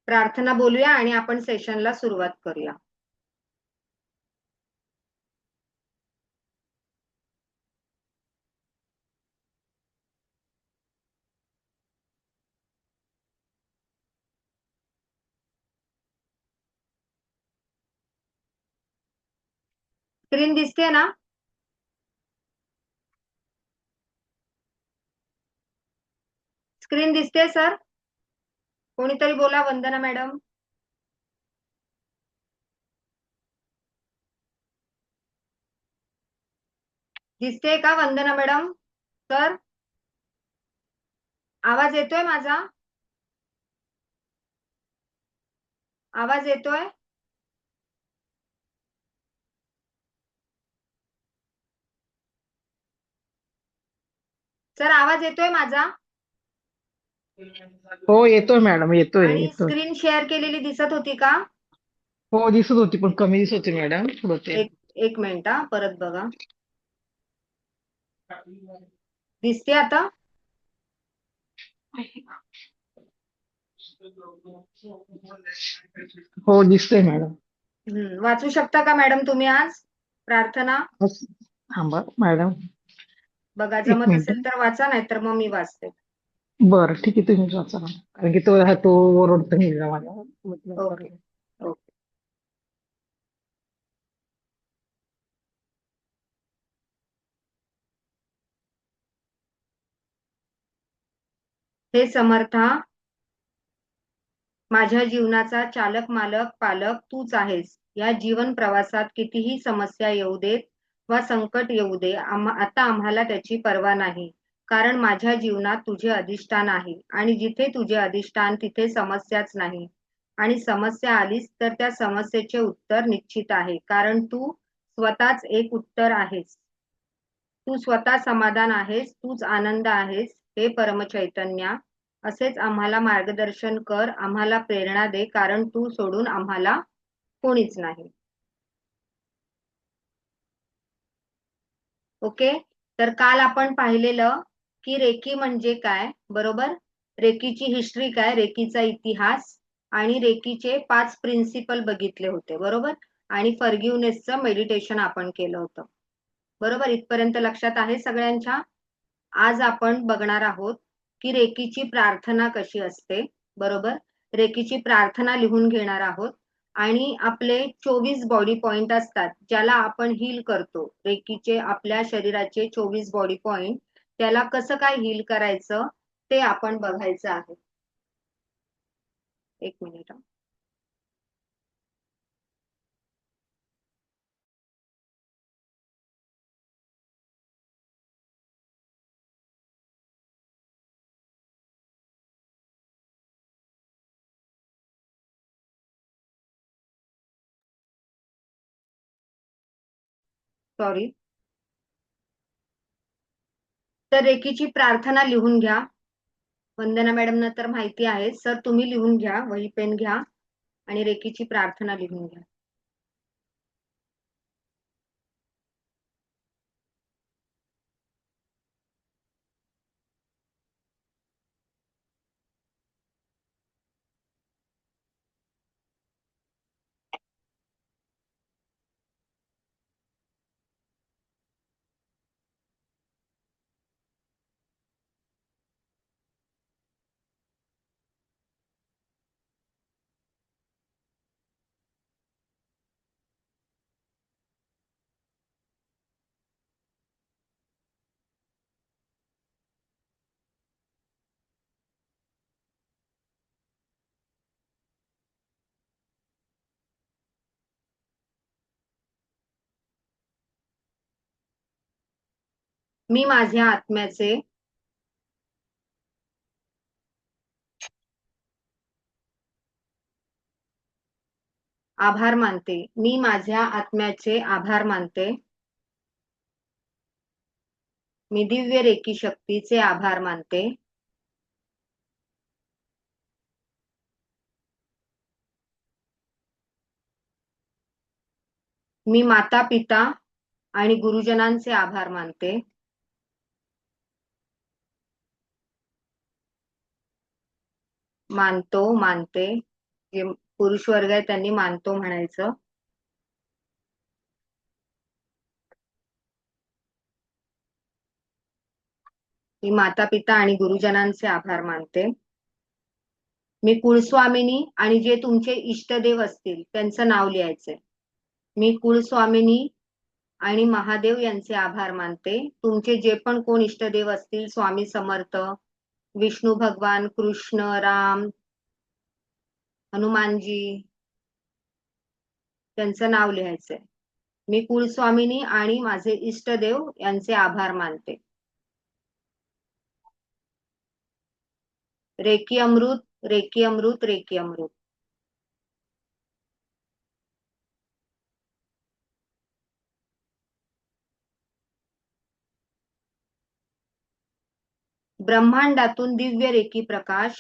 प्रार्थना बोलूया आणि आपण सेशनला सुरुवात करूया. स्क्रीन दिसते ना? स्क्रीन दिसते सर? कोणीतरी बोला. वंदना मॅडम. दिसते का वंदना मॅडम? सर, आवाज येतोय माझा? आवाज येतोय? सर, आवाज येतोय माझा? हो येतोय मॅडम, येतोय आणि येतोय. स्क्रीन शेअर केलेली दिसत होती का? हो दिसत होती, पण कमी दिसत होती मॅडम थोडं ते. एक एक मिनिट हा, परत बघा. दिसते आता? हो दिसतंय मॅडम. वाचू शकता का मॅडम तुम्ही आज प्रार्थना? थांबा मॅडम, बघा, एक जमत मिनिट. असेल तर वाचा, नाही तर मग मी वाचते. बरं ठीक आहे, तुम्ही वाचा ना. कारण की तो ओरडतो मुलगा माझा, म्हटलं ओके. बरं. ओके. हे समर्था, माझ्या जीवनाचा चालक मालक पालक तूच आहेस. या जीवन प्रवासात कितीही समस्या येऊ देत वा संकट येऊ दे, आता आम्हाला त्याची पर्वा नाही. कारण माझ्या जीवनात तुझे अधिष्ठान आहे आणि जिथे तुझे अधिष्ठान तिथे समस्याच नाही. आणि समस्या आलीच तर त्या समस्येचे उत्तर निश्चित आहे, कारण तू स्वतःच एक उत्तर आहेस. तू स्वतः समाधान आहेस, तूच आनंद आहेस. हे परमचैतन्या, असेच आम्हाला मार्गदर्शन कर, आम्हाला प्रेरणा दे, कारण तू सोडून आम्हाला कोणीच नाही. ओके. तर काल आपण पाहिलेलं की रेकी म्हणजे काय, बरोबर? रेकीची हिस्ट्री काय, रेकीचा इतिहास आणि रेकीचे 5 प्रिन्सिपल बघितले होते, बरोबर? आणि फॉरगिव्हनेसचं मेडिटेशन आपण केलं होतं, बरोबर? इथपर्यंत लक्षात आहे सगळ्यांच्या? आज आपण बघणार आहोत की रेकीची प्रार्थना कशी असते, बरोबर? रेकीची प्रार्थना लिहून घेणार आहोत आणि आपले 24 बॉडी पॉइंट असतात ज्याला आपण हील करतो. रेकीचे आपल्या शरीराचे 24 बॉडी पॉइंट, त्याला कसं काय हील करायचं ते आपण बघायचं आहे. एक मिनिट. सॉरी. तर रेकीची प्रार्थना लिहून घ्या. वंदना मॅडमना तर माहिती आहे. सर, तुम्ही लिहून घ्या, वही पेन घ्या आणि रेकीची प्रार्थना लिहून घ्या. मी माझ्या आत्म्याचे आभार मानते. मी माझ्या आत्म्याचे आभार मानते. मी दिव्य रेकी शक्तीचे आभार मानते. मी माता पिता आणि गुरुजनांचे आभार मानते. मानतो, मानते. जे पुरुष वर्ग आहे त्यांनी मानतो म्हणायचं. मी माता पिता आणि गुरुजनांचे आभार मानते. मी कुलस्वामिनी आणि जे तुमचे इष्टदेव असतील त्यांचं नाव लिहायचंय. मी कुलस्वामिनी आणि महादेव यांचे आभार मानते. तुमचे जे पण कोण इष्टदेव असतील, स्वामी समर्थ, विष्णू भगवान, कृष्ण, राम, हनुमानजी, त्यांचं नाव लिहायचंय. मी कुलस्वामिनी आणि माझे इष्टदेव यांचे आभार मानते. रेकी अमृत, रेकी अमृत, रेकी अमृत. ब्रह्मांडातून दिव्य रेकी प्रकाश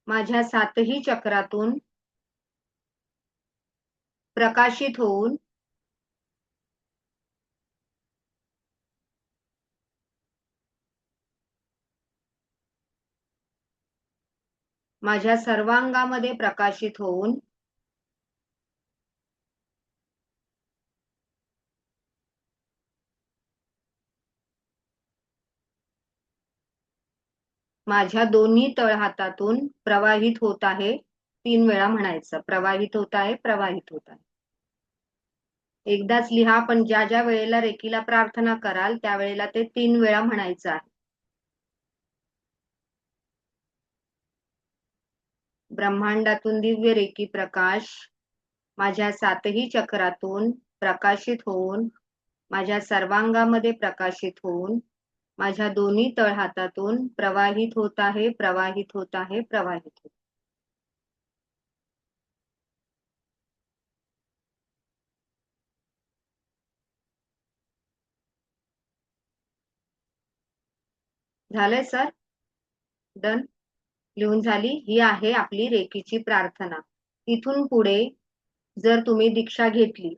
माझ्या सातही चक्रातून प्रकाशित होऊन माझ्या सर्वांगामध्ये प्रकाशित होऊन माझ्या दोन्ही तळहातातून प्रवाहित होत आहे. 3 वेळा म्हणायचं. प्रवाहित होत आहे, प्रवाहित होत आहे. एकदाच लिहा, पण ज्या ज्या वेळेला रेकीला प्रार्थना कराल त्यावेळेला ते 3 वेळा म्हणायचं आहे. ब्रह्मांडातून दिव्य रेकी प्रकाश माझ्या सातही चक्रातून प्रकाशित होऊन माझ्या सर्वांगामध्ये प्रकाशित होऊन माझ्या दोन्ही तळहातातून प्रवाहित होत आहे, प्रवाहित होत आहे, प्रवाहित होत. झालंय सर? डन. लिहून झाली. ही आहे आपली रेकीची प्रार्थना. इथून पुढे जर तुम्ही दीक्षा घेतली,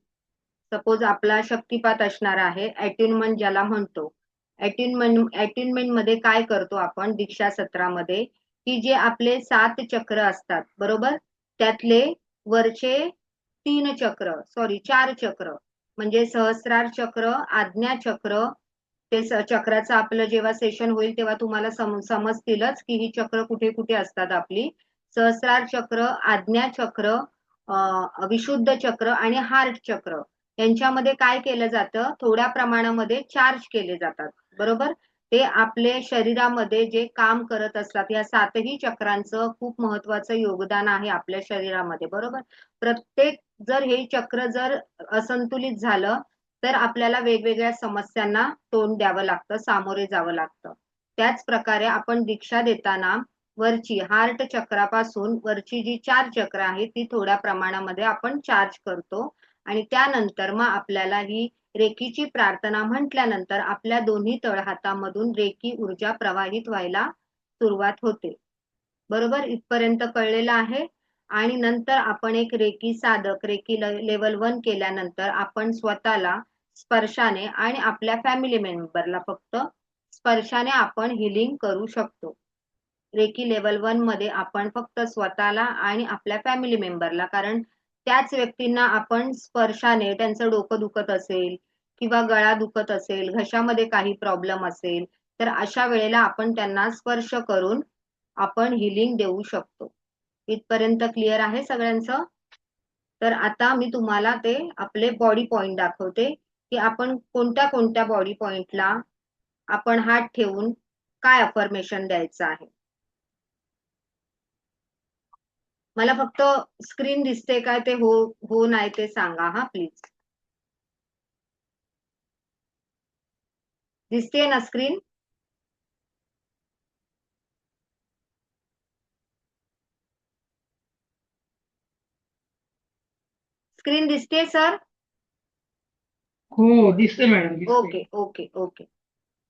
सपोज आपला शक्तिपात असणार आहे, अट्युनमेंट ज्याला म्हणतो. अट्युनमेंट मध्ये काय करतो आपण दीक्षा सत्रामध्ये, की जे आपले 7 चक्र असतात बरोबर, त्यातले वरचे 4 चक्र म्हणजे सहस्रार चक्र, आज्ञा चक्र, ते चक्राचं आपलं जेव्हा सेशन होईल तेव्हा तुम्हाला समजतीलच की ही चक्र कुठे कुठे असतात आपली. सहस्रार चक्र, आज्ञा चक्र, विशुद्ध चक्र आणि हार्ट चक्र यांच्यामध्ये काय केलं जातं, थोड्या प्रमाणामध्ये चार्ज केले जातात बरोबर. ते आपले शरीरामध्ये जे काम करत असतात, या 7ही चक्रांचं खूप महत्वाचं योगदान आहे आपल्या शरीरामध्ये बरोबर. प्रत्येक जर हे चक्र जर असंतुलित झालं तर आपल्याला वेगवेगळ्या समस्यांना तोंड द्यावं लागतं, सामोरे जावं लागतं. त्याच प्रकारे आपण दीक्षा देताना वरची हार्ट चक्रापासून वरची जी 4 चक्र आहेत ती थोड्या प्रमाणामध्ये आपण चार्ज करतो आणि त्यानंतर मग आपल्याला ही रेकीची प्रार्थना म्हटल्यानंतर आपल्या दोन्ही तळहातामधून रेकी ऊर्जा प्रवाहित व्हायला सुरुवात होते बरोबर. इथपर्यंत कळलेलं आहे. आणि नंतर आपण एक रेकी साधक, रेकी लेवल 1 केल्यानंतर आपण स्वतःला स्पर्शाने आणि आपल्या फॅमिली मेंबरला फक्त स्पर्शाने आपण हिलिंग करू शकतो. रेकी लेवल 1 मध्ये आपण फक्त स्वतःला आणि आपल्या फॅमिली मेंबरला, कारण त्याच व्यक्तींना आपण स्पर्शाने, त्यांचं डोकं दुखत असेल किंवा गळा दुखत असेल, घशामध्ये काही प्रॉब्लेम असेल, तर अशा वेळेला आपण त्यांना स्पर्श करून आपण हिलिंग देऊ शकतो. इथपर्यंत क्लिअर आहे सगळ्यांचं? तर आता मी तुम्हाला ते आपले बॉडी पॉइंट दाखवते की आपण कोणत्या कोणत्या बॉडी पॉइंटला आपण हात ठेवून काय अफर्मेशन द्यायचं आहे. मला फक्त स्क्रीन दिसते काय ते हो हो नाही ते सांगा हा प्लीज. दिसते ना स्क्रीन? स्क्रीन दिसते सर? हो दिसते मॅडम, दिसते. Okay okay okay.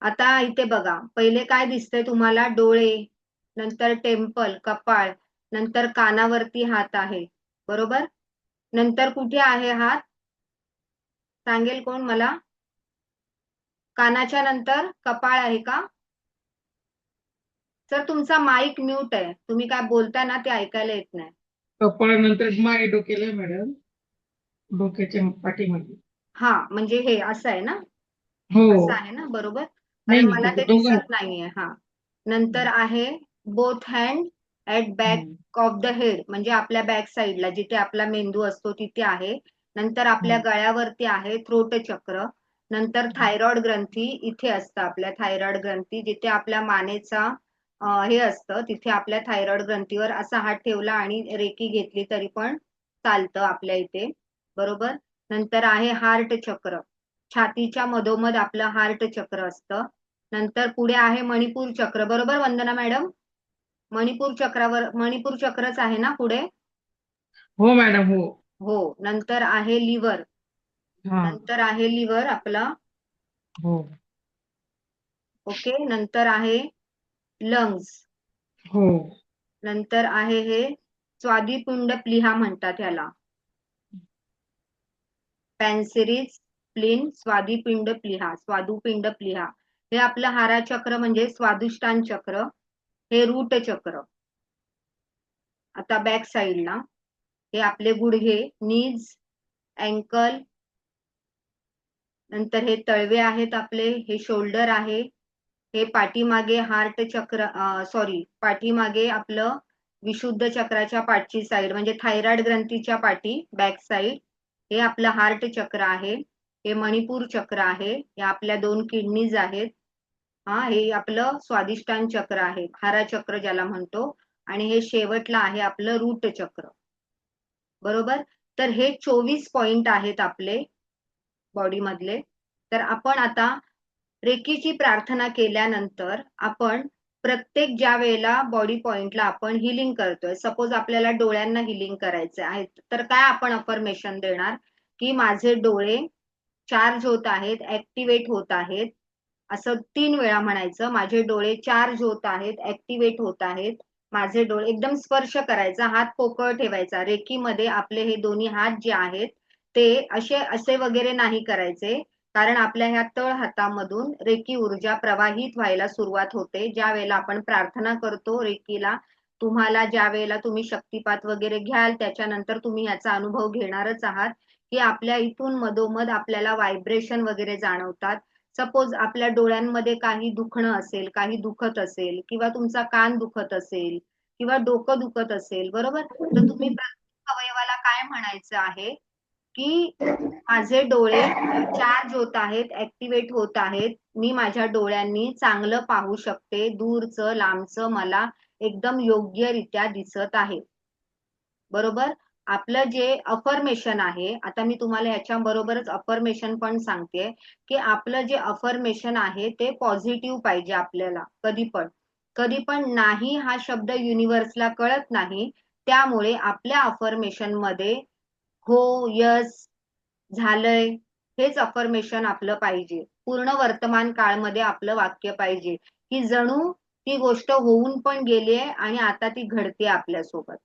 आता इथे बघा, पहिले काय दिसतंय तुम्हाला, डोळे, नंतर टेम्पल, कपाळ, नंतर कानावरती हात आहे बरोबर. नंतर कुठे आहे हात, सांगेल कोण मला? कानाच्या नंतर कपाळ आहे का? सर तुमचा माईक म्यूट आहे, तुम्ही काय बोलताय ना ते ऐकायला येत नाही. कपाळानंतर मागे डोक्याला आहे मॅडम, डोक्याच्या पाठीमागे. हा म्हणजे हे असं आहे ना, हो. असं आहे ना, बरोबर, नाही कारण नाही, मला ते दोघं. दिसत नाहीये. हा, नंतर आहे both hand at back of the head, म्हणजे आपल्या बॅक साईडला जिथे आपला मेंदू असतो तिथे आहे. नंतर आपल्या गळ्यावरती आहे थ्रोट चक्र. नंतर थायरॉइड ग्रंथी इथे असतं, आपल्या थायरॉइड ग्रंथी जिथे आपल्या मानेचा हे असतं, तिथे आपल्या थायरॉइड ग्रंथीवर असा हात ठेवला आणि रेकी घेतली तरी पण चालतं आपल्या इथे, बरोबर. नंतर आहे हार्ट चक्र, छातीच्या मधोमध आपलं हार्ट चक्र असतं. नंतर पुढे आहे मणिपूर चक्र, बरोबर वंदना मॅडम, मणिपूर चक्रावर मणिपूर चक्रच आहे ना पुढे. हो मॅडम, हो. हो, नंतर आहे लिव्हर, हा. नंतर आहे लिव्हर आपला. हो. ओके, नंतर आहे लंग्स, हो. नंतर आहे हे स्वादिपिंड प्लीहा म्हणतात ह्याला, पॅन्सिरीज स्प्लीन स्वादिपिंड प्लीहा, स्वादुपिंड प्लीहा. हे आपलं हारा चक्र म्हणजे स्वादिष्टान चक्र, हे रूट चक्र. आता बॅक साईडला हे आपले गुडघे, नीज, अँकल, नंतर हे तळवे आहेत आपले, हे शोल्डर आहे, हे पाठीमागे हार्ट चक्र, सॉरी पाठीमागे आपलं विशुद्ध चक्राच्या पाठची साईड म्हणजे थायरॉइड ग्रंथीच्या पाठी बॅक साईड, हे आपलं हार्ट चक्र आहे. हे मणिपूर चक्र आहे, हे आपल्या 2 किडनीज आहेत. हा, हे आपलं स्वादिष्टान चक्र आहे, हारा चक्र ज्याला म्हणतो. आणि हे शेवटला आहे आपलं रूट चक्र, बरोबर. तर हे 24 पॉइंट आहेत आपले बॉडी मधले. तर आपण आता रेकीची प्रार्थना केल्यानंतर आपण प्रत्येक ज्या वेळेला बॉडी पॉइंटला आपण हिलिंग करतोय, सपोज आपल्याला डोळ्यांना हिलिंग करायचे आहे, तर काय आपण अफर्मेशन देणार की माझे डोळे चार्ज होत आहेत, ऍक्टिव्हेट होत आहेत, असं 3 वेळा म्हणायचं. माझे डोळे चार्ज होत आहेत, ऍक्टिव्हेट होत आहेत. माझे डोळे एकदम स्पर्श करायचा, हात पोकळ ठेवायचा. रेकीमध्ये आपले हे दोन्ही हात जे आहेत ते असे असे वगैरे नाही करायचे, कारण आपल्या ह्या तळ हातामधून रेकी ऊर्जा प्रवाहित व्हायला सुरुवात होते ज्या वेळेला आपण प्रार्थना करतो रेकीला. तुम्हाला ज्या वेळेला तुम्ही शक्तिपात वगैरे घ्याल त्याच्यानंतर तुम्ही याचा अनुभव घेणारच आहात की आपल्या इथून मधोमध आपल्याला व्हायब्रेशन वगैरे जाणवतात. सपोज आपल्या डोळ्यांमध्ये काही दुखणं असेल, काही दुखत असेल, किंवा तुमचा कान दुखत असेल, किंवा डोकं दुखत असेल, बरोबर, तर तुम्ही प्रत्येक अवयवाला काय म्हणायचं आहे की माझे डोळे चार्ज होत आहेत, ऍक्टिव्हेट होत आहेत, मी माझ्या डोळ्यांनी चांगलं पाहू शकते, दूरचं लांबचं मला एकदम योग्यरित्या दिसत आहे, बरोबर. आपलं जे अफर्मेशन आहे, आता मी तुम्हाला ह्याच्या बरोबरच अफर्मेशन पण सांगते की आपलं जे अफर्मेशन आहे ते पॉझिटिव्ह पाहिजे आपल्याला. कधी पण नाही हा शब्द युनिव्हर्सला कळत नाही, त्यामुळे आपल्या अफर्मेशन मध्ये हो, यस, झालंय, हेच अफर्मेशन आपलं पाहिजे. पूर्ण वर्तमान काळमध्ये आपलं वाक्य पाहिजे की जणू ती गोष्ट होऊन पण गेली आहे आणि आता ती घडते आपल्यासोबत.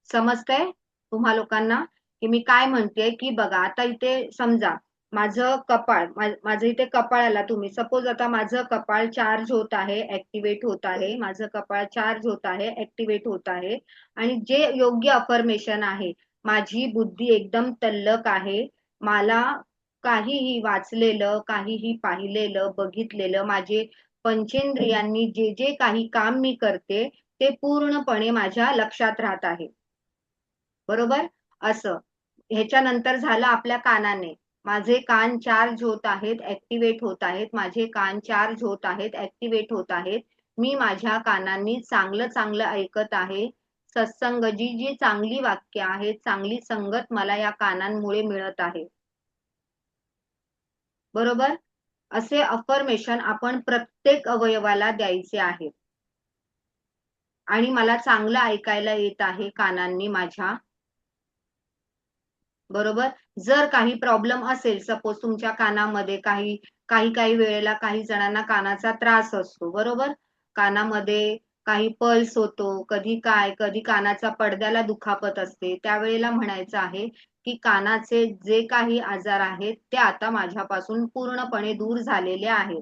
समजतंय तुम्हा लोकांना की मी काय म्हणते? की बघा आता इथे समजा माझं कपाळ, माझं इथे कपाळाला तुम्ही सपोज आता माझं कपाळ चार्ज होत आहे, ऍक्टिव्हेट होत आहे, माझं कपाळ चार्ज होत आहे, ऍक्टिव्हेट होत आहे. आणि जे योग्य अफर्मेशन आहे, माझी बुद्धी एकदम तल्लक आहे, मला काहीही वाचलेलं, काहीही पाहिलेलं, बघितलेलं, माझे पंचेंद्रियांनी जे जे काही काम मी करते ते पूर्णपणे माझ्या लक्षात राहत आहे, बरोबर. असं. ह्याच्यानंतर झालं आपल्या कानाने, माझे कान चार्ज होत आहेत, ऍक्टिव्हेट होत आहेत, माझे कान चार्ज होत आहेत, ऍक्टिव्हेट होत आहेत, मी माझ्या कानांनी चांगलं चांगलं ऐकत आहे. सत्संग, जी जी चांगली वाक्य आहेत, चांगली संगत मला या कानांमुळे मिळत आहे, बरोबर. असे अफर्मेशन आपण प्रत्येक अवयवाला द्यायचे आहे. आणि मला चांगलं ऐकायला येत आहे कानांनी माझ्या, बरोबर. जर काही प्रॉब्लेम असेल, सपोज तुमच्या कानामध्ये काही काही काही वेळेला काही जणांना कानाचा त्रास असतो, बरोबर. कानामध्ये काही पल्स होतो, कधी काय, कधी कानाचा पडद्याला दुखापत असते, त्यावेळेला म्हणायचं आहे की कानाचे जे काही आजार आहेत ते आता माझ्यापासून पूर्णपणे दूर झालेले आहेत.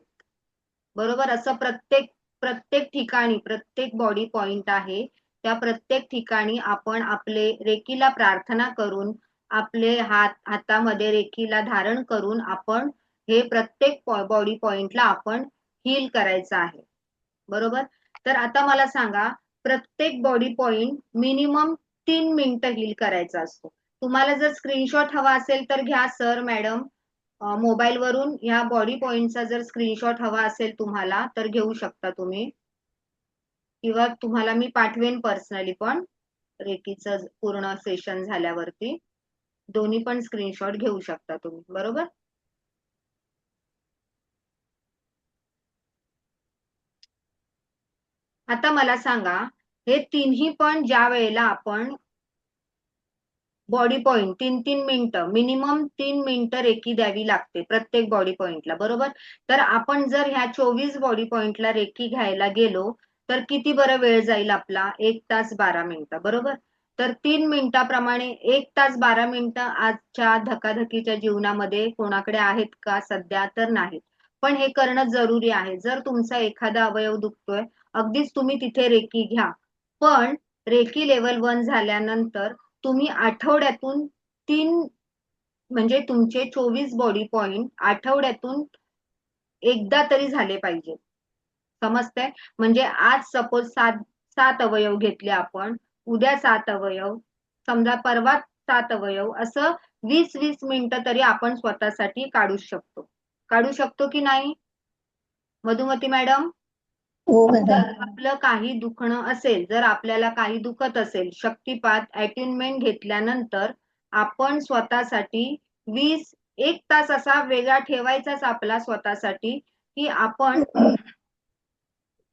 बरोबर. असं प्रत्येक प्रत्येक ठिकाणी प्रत्येक बॉडी पॉइंट आहे, त्या प्रत्येक ठिकाणी आपण आपले रेकीला प्रार्थना करून, आपले हातामध्ये रेकीला धारण करून आपण हे प्रत्येक बॉडी पॉइंटला आपण हील करायचं आहे. बरोबर. तर आता मला सांगा, प्रत्येक बॉडी पॉइंट मिनिमम 3 मिनिटं हील करायचा असतो. तुम्हाला जर स्क्रीनशॉट हवा असेल तर घ्या सर मॅडम, मोबाईल वरून ह्या बॉडी पॉइंटचा जर स्क्रीनशॉट हवा असेल तुम्हाला तर घेऊ शकता तुम्ही, किंवा तुम्हाला मी पाठवेन पर्सनली पण रेकीचं पूर्ण सेशन झाल्यावरती दोन्ही पण स्क्रीनशॉट घेऊ शकता तुम्ही. बरोबर. आता मला सांगा, हे तिन्ही पण ज्या वेळेला आपण बॉडी पॉइंट 3-3 मिनिटं मिनिमम 3 मिनिटं रेकी द्यावी लागते प्रत्येक बॉडी पॉइंटला. बरोबर. तर आपण जर ह्या 24 बॉडी पॉइंटला रेकी घ्यायला गेलो तर किती बरं वेळ जाईल आपला? 1 तास 12 मिनिटं. बरोबर. तर 3 मिनिटाप्रमाणे 1 तास 12 मिनिटं आजच्या धकाधकीच्या जीवनामध्ये कोणाकडे आहेत का? सध्या तर नाहीत. पण हे करणं जरुरी आहे. जर तुमचा एखादा अवयव दुखतोय, अगदीच तुम्ही तिथे रेकी घ्या. पण रेकी लेवल 1 झाल्यानंतर तुम्ही आठवड्यातून 3, म्हणजे तुमचे 24 बॉडी पॉइंट आठवड्यातून एकदा तरी झाले पाहिजे. समजतंय? म्हणजे आज सपोज 7 अवयव घेतले आपण, उद्या 7 अवयव, समजा परवा 7 अवयव, असं 20-20 मिनिटं तरी आपण स्वतःसाठी काढू शकतो. काढू शकतो की नाही मधुमती मॅडम? हो जर मॅडम. आपलं काही दुखणं असेल, जर आपल्याला काही दुखत असेल, शक्तिपात अटॅचमेंट घेतल्यानंतर आपण स्वतःसाठी 1 तास असा वेगळा ठेवायचाच आपला स्वतःसाठी, की आपण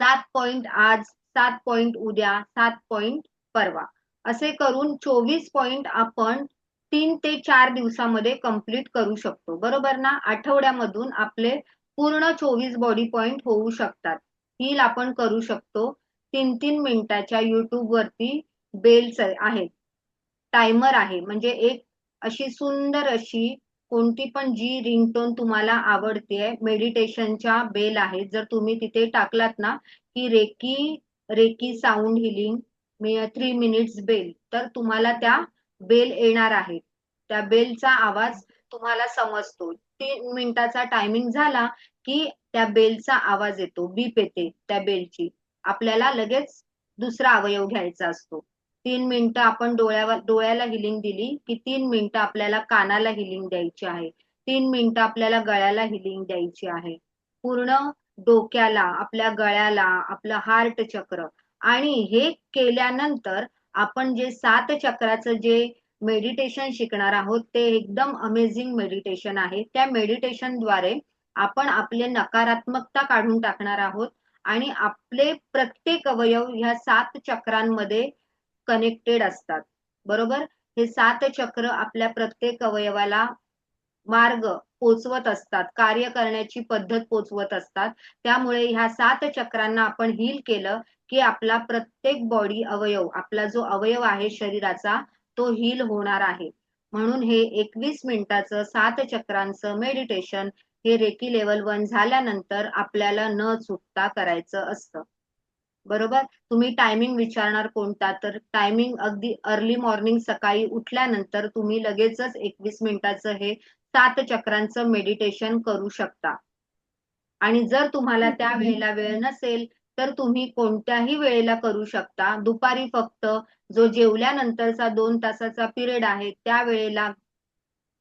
7 पॉइंट आज, 7 पॉइंट उद्या, 7 पॉइंट परवा, असे करून 24 पॉइंट आपण 3 ते 4 दिवसामध्ये कंप्लीट करू शकतो. बरोबर ना. आठवड्यामधून आपले पूर्ण 24 बॉडी पॉइंट होऊ शकतात. हील आपण करू शकतो. 3-3 मिनिटाच्या युट्यूब वरती बेल्स आहेत, टायमर आहे, म्हणजे एक अशी सुंदर अशी कोणती पण जी रिंगटोन तुम्हाला आवडते, मेडिटेशनच्या बेल आहेत, जर तुम्ही तिथे टाकलात ना की reiki reiki sound healing 3 minutes bell, तर तुम्हाला त्या बेल येणार आहेत. त्या बेलचा आवाज तुम्हाला समजतो. 3 मिनिटाचा टायमिंग झाला की त्या बेलचा आवाज येतो, बीप येते त्या बेलची. आपल्याला लगेच दुसरा अवयव घ्यायचा असतो. 3 मिनिटं आपण डोळ्याला हिलिंग दिली की 3 मिनिटं आपल्याला कानाला हिलिंग द्यायची आहे. 3 मिनिटं आपल्याला गळ्याला हिलिंग द्यायची आहे. पूर्ण डोक्याला, आपल्या गळ्याला, आपलं हार्ट चक्र. आणि हे केल्यानंतर आपण जे 7 चक्राचं जे मेडिटेशन शिकणार आहोत ते एकदम अमेझिंग मेडिटेशन आहे. त्या मेडिटेशनद्वारे आपण आपले नकारात्मकता काढून टाकणार आहोत आणि आपले प्रत्येक अवयव ह्या 7 चक्रांमध्ये कनेक्टेड असतात. बरोबर. हे 7 चक्र आपल्या प्रत्येक अवयवाला मार्ग पोचवत असतात, कार्य करण्याची पद्धत पोचवत असतात. त्यामुळे ह्या 7 चक्रांना आपण हील केलं की आपला प्रत्येक बॉडी अवयव, आपला जो अवयव आहे शरीराचा, तो हील होणार आहे. म्हणून हे 21 मिनिटाचं 7 चक्रांचं मेडिटेशन हे रेकी लेवल 1 झाल्यानंतर आपल्याला न चुकता करायचं असतं. बरोबर. तुम्ही टायमिंग विचारणार कोणता, तर टायमिंग अगदी अर्ली मॉर्निंग सकाळी उठल्यानंतर तुम्ही लगेचच 21 मिनिटाचं हे 7 चक्रांचं मेडिटेशन करू शकता. आणि जर तुम्हाला त्या वेळेला वेळ नसेल तर तुम्ही कोणत्याही वेळेला करू शकता. दुपारी फक्त जो जेवल्यानंतरचा 2 तासाचा पिरियड आहे त्या वेळेला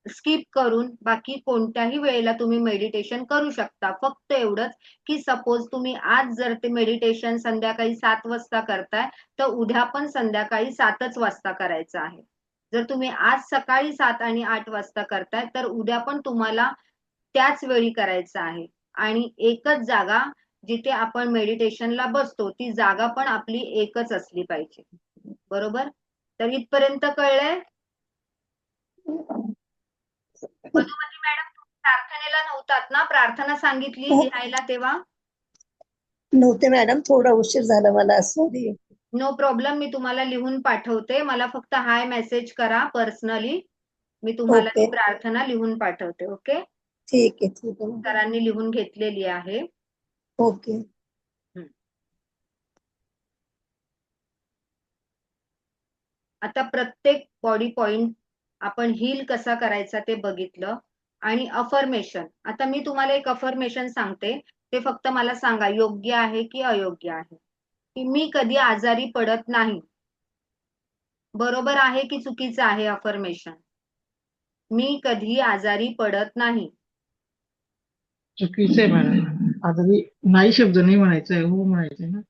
स्किप करून बाकी कोणत्याही वेळेला तुम्ही मेडिटेशन करू शकता. फक्त एवढंच की सपोज तुम्ही आज जर ते मेडिटेशन संध्याकाळी 7 वाजता करताय तर उद्या पण संध्याकाळी 7च वाजता करायचं आहे. जर तुम्ही आज सकाळी 7 आणि 8 वाजता करताय तर उद्या पण तुम्हाला त्याच वेळी करायचं आहे. आणि एकच जागा जिथे आपण मेडिटेशनला बसतो ती जागा पण आपली एकच असली पाहिजे. बरोबर. तर इथपर्यंत कळलंय? मधुमती मॅडम, तुम्ही प्रार्थनेला नव्हतात ना? प्रार्थना सांगितली हो लिहायला तेव्हा? नव्हते मॅडम, थोडा उशीर झाला मला, सॉरी. नो प्रॉब्लेम, मी तुम्हाला लिहून पाठवते. मला फक्त हाय मेसेज करा पर्सनली. मी तुम्हाला ओके, ती प्रार्थना लिहून पाठवते. ओके, ठीक आहे, ठीक आहे मॅडम. सरांनी लिहून घेतलेली आहे. ओके. आता प्रत्येक बॉडी पॉइंट आपण हील कसा करायचा ते बघितलं. आणि अफर्मेशन, आता मी तुम्हाला एक अफर्मेशन सांगते, ते फक्त मला सांगा योग्य आहे की अयोग्य आहे. की मी कधी आजारी पडत नाही. बरोबर आहे की चुकीचं आहे अफर्मेशन? मी कधी आजारी पडत नाही. चुकीचं आहे मॅडम. आता मी नाही शब्द नाही म्हणायचा आहे, हो म्हणायचंय ना.